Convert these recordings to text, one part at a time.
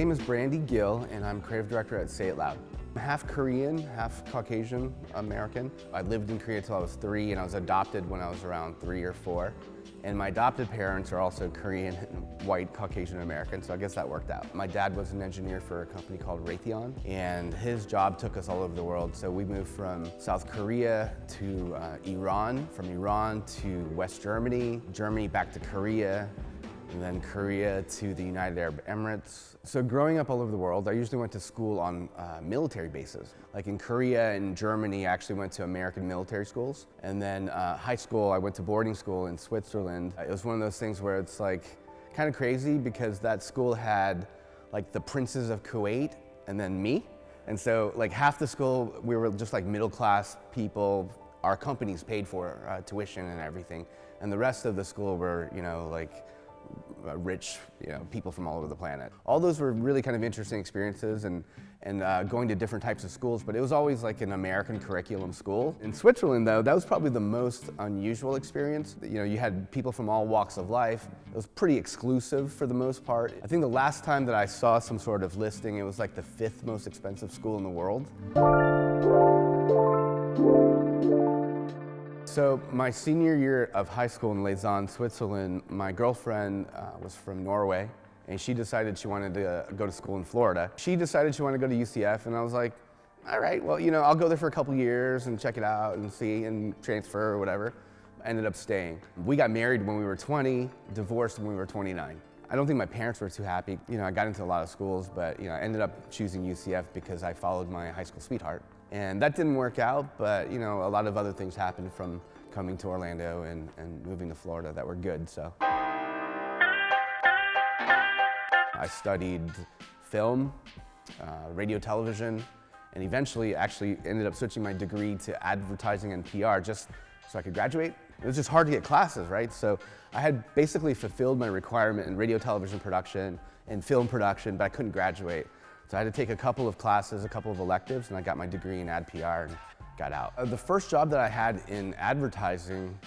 My name is Brandy Gill, and I'm creative director at Say It Loud. I'm half Korean, half Caucasian American. I lived in Korea until I was 3, and I was adopted when I was around 3 or 4. And my adopted parents are also Korean and white Caucasian American, so I guess that worked out. My dad was an engineer for a company called Raytheon, and his job took us all over the world. So we moved from South Korea to Iran, from Iran to West Germany, Germany back to Korea, and then Korea to the United Arab Emirates. So growing up all over the world, I usually went to school on military bases. Like in Korea and Germany, I actually went to American military schools. And then high school, I went to boarding school in Switzerland. It was one of those things where it's like kind of crazy because that school had like the princes of Kuwait and then me. And so like half the school, we were just like middle class people. Our companies paid for tuition and everything. And the rest of the school were, like rich, people from all over the planet. All those were really kind of interesting experiences and going to different types of schools, but it was always like an American curriculum school. In Switzerland though, that was probably the most unusual experience. You had people from all walks of life. It was pretty exclusive for the most part. I think the last time that I saw some sort of listing, it was like the 5th most expensive school in the world. So my senior year of high school in Lausanne, Switzerland, my girlfriend was from Norway, and she decided she wanted to go to school in Florida. She decided she wanted to go to UCF, and I was like, all right, well, I'll go there for a couple years and check it out and see and transfer or whatever. I ended up staying. We got married when we were 20, divorced when we were 29. I don't think my parents were too happy. I got into a lot of schools, but I ended up choosing UCF because I followed my high school sweetheart. And that didn't work out, but a lot of other things happened from coming to Orlando and moving to Florida that were good, so. I studied film, radio, television, and eventually actually ended up switching my degree to advertising and PR just so I could graduate. It was just hard to get classes, right? So I had basically fulfilled my requirement in radio, television production and film production, but I couldn't graduate. So I had to take a couple of classes, a couple of electives, and I got my degree in ad PR and got out. The first job that I had in advertising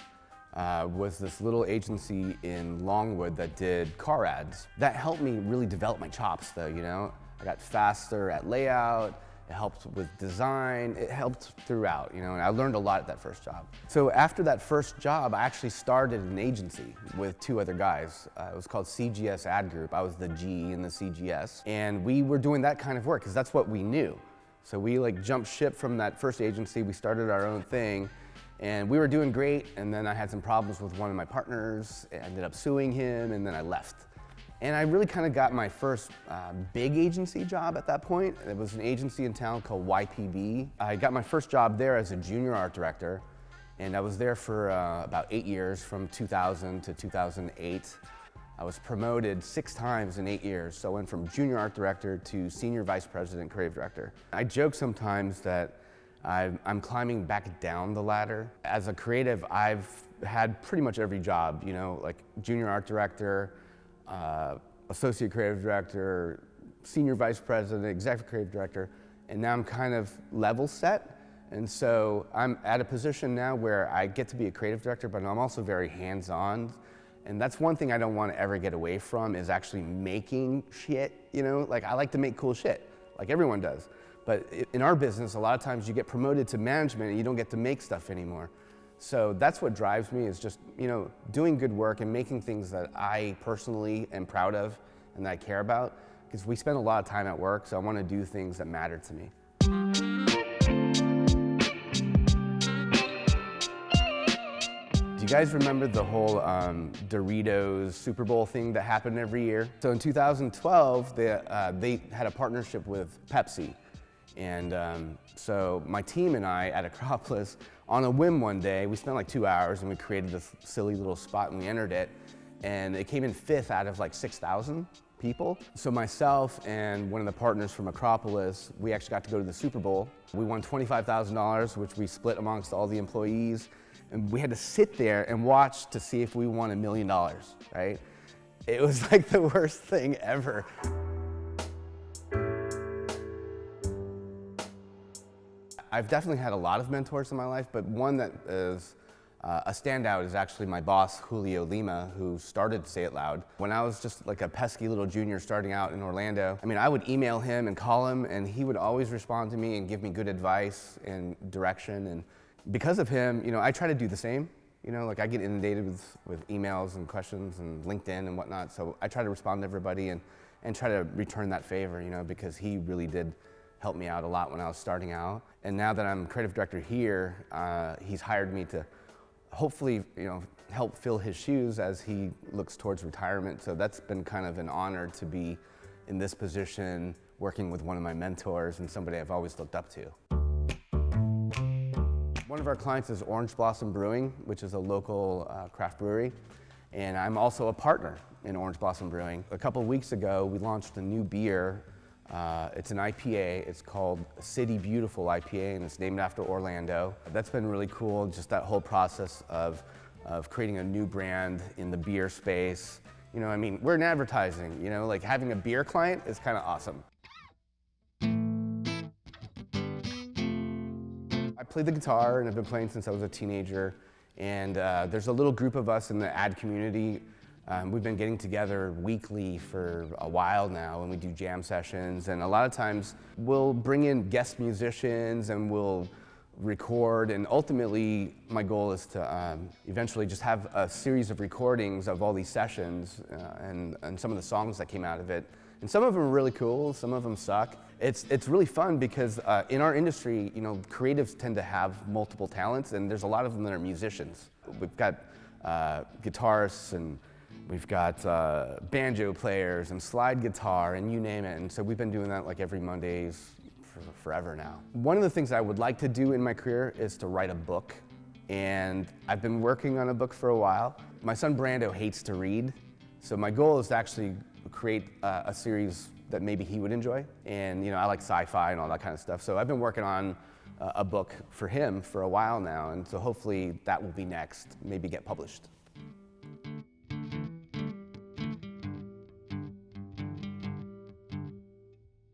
was this little agency in Longwood that did car ads. That helped me really develop my chops though, I got faster at layout, it helped with design, it helped throughout, and I learned a lot at that first job. So after that first job, I actually started an agency with 2 other guys. It was called CGS Ad Group. I was the G in the CGS. And we were doing that kind of work because that's what we knew. So we jumped ship from that first agency, we started our own thing, and we were doing great, and then I had some problems with one of my partners, I ended up suing him, and then I left. And I really kind of got my first big agency job at that point. It was an agency in town called YPB. I got my first job there as a junior art director, and I was there for about 8 years, from 2000 to 2008. I was promoted 6 times in 8 years, so I went from junior art director to senior vice president creative director. I joke sometimes that I'm climbing back down the ladder. As a creative, I've had pretty much every job, like junior art director, associate creative director, senior vice president, executive creative director, and now I'm kind of level set. And so I'm at a position now where I get to be a creative director, but I'm also very hands-on. And that's one thing I don't want to ever get away from, is actually making shit, I like to make cool shit, like everyone does. But in our business, a lot of times you get promoted to management and you don't get to make stuff anymore. So that's what drives me, is just, doing good work and making things that I personally am proud of and that I care about, because we spend a lot of time at work, so I want to do things that matter to me. Do you guys remember the whole Doritos Super Bowl thing that happened every year? So in 2012, they had a partnership with Pepsi. And so my team and I at Acropolis, on a whim one day, we spent like 2 hours and we created this silly little spot and we entered it. And it came in 5th out of like 6,000 people. So myself and one of the partners from Acropolis, we actually got to go to the Super Bowl. We won $25,000, which we split amongst all the employees. And we had to sit there and watch to see if we won $1 million, right? It was like the worst thing ever. I've definitely had a lot of mentors in my life, but one that is A standout is actually my boss, Julio Lima, who started Say It Loud. When I was just like a pesky little junior starting out in Orlando, I mean, I would email him and call him, and he would always respond to me and give me good advice and direction. And because of him, you know, I try to do the same. You know, like I get inundated with emails and questions and LinkedIn and whatnot, so I try to respond to everybody and try to return that favor, you know, because he really did help me out a lot when I was starting out. And now that I'm creative director here, he's hired me to hopefully, you know, help fill his shoes as he looks towards retirement. So that's been kind of an honor to be in this position, working with one of my mentors and somebody I've always looked up to. One of our clients is Orange Blossom Brewing, which is a local craft brewery. And I'm also a partner in Orange Blossom Brewing. A couple of weeks ago, we launched a new beer. It's an IPA. It's called City Beautiful IPA, and it's named after Orlando. That's been really cool, just that whole process of creating a new brand in the beer space. You know, I mean, we're in advertising, you know, like having a beer client is kind of awesome. I play the guitar, and I've been playing since I was a teenager. And there's a little group of us in the ad community. We've been getting together weekly for a while now, and we do jam sessions. And a lot of times we'll bring in guest musicians and we'll record. And ultimately, my goal is to eventually just have a series of recordings of all these sessions and some of the songs that came out of it. And some of them are really cool, some of them suck. It's really fun because in our industry, you know, creatives tend to have multiple talents, and there's a lot of them that are musicians. We've got guitarists, and we've got banjo players and slide guitar, and you name it. And so we've been doing that like every Mondays for forever now. One of the things I would like to do in my career is to write a book, and I've been working on a book for a while. My son Brando hates to read, so my goal is to actually create a series that maybe he would enjoy. And you know, I like sci-fi and all that kind of stuff. So I've been working on a book for him for a while now, and so hopefully that will be next, maybe get published.